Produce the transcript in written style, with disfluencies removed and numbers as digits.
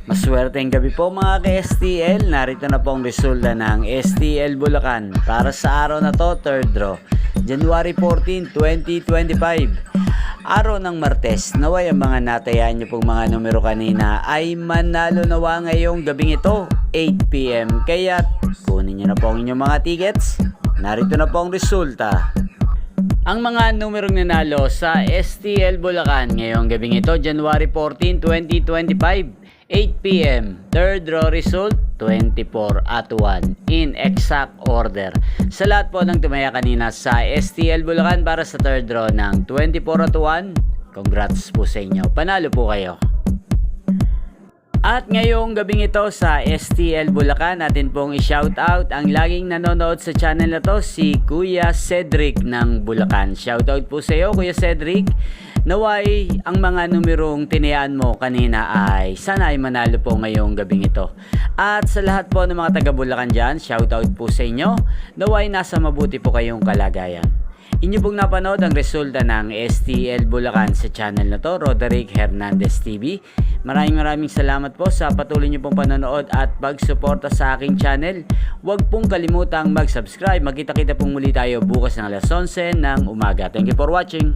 Maswerteng gabi po mga ka-STL. Narito na po ang resulta ng STL Bulacan para sa araw na to, third draw, January 14, 2025. Araw ng Martes. Naway ang mga natayaan nyo pong mga numero kanina ay manalo nawa ngayong gabing ito, 8 PM. Kaya kunin nyo na po ang inyong mga tickets. Narito na po ang resulta. Ang mga numerong nanalo sa STL Bulacan ngayong gabing ito, January 14, 2025, 8 PM. Third draw result, 24 at 1 in exact order. Sa lahat po ng tumaya kanina sa STL Bulacan para sa third draw ng 24 at 1, congrats po sa inyo. Panalo po kayo. At ngayong gabing ito sa STL Bulacan, natin pong i-shoutout ang laging nanonood sa channel na to, si Kuya Cedric ng Bulacan. Shoutout po sa iyo, Kuya Cedric. Naway ang mga numerong tinayaan mo kanina ay sana ay manalo po ngayong gabing ito. At sa lahat po ng mga taga Bulacan dyan, shoutout po sa inyo. Naway nasa mabuti po kayong kalagayan. Inyo pong napanood ang resulta ng STL Bulacan sa channel na to, Roderick Hernandez TV. Maraming salamat po sa patuloy nyo pong panonood at pagsuporta sa aking channel. Huwag pong kalimutang mag-subscribe. Magkita-kita pong muli tayo bukas ng alas 11 ng umaga. Thank you for watching.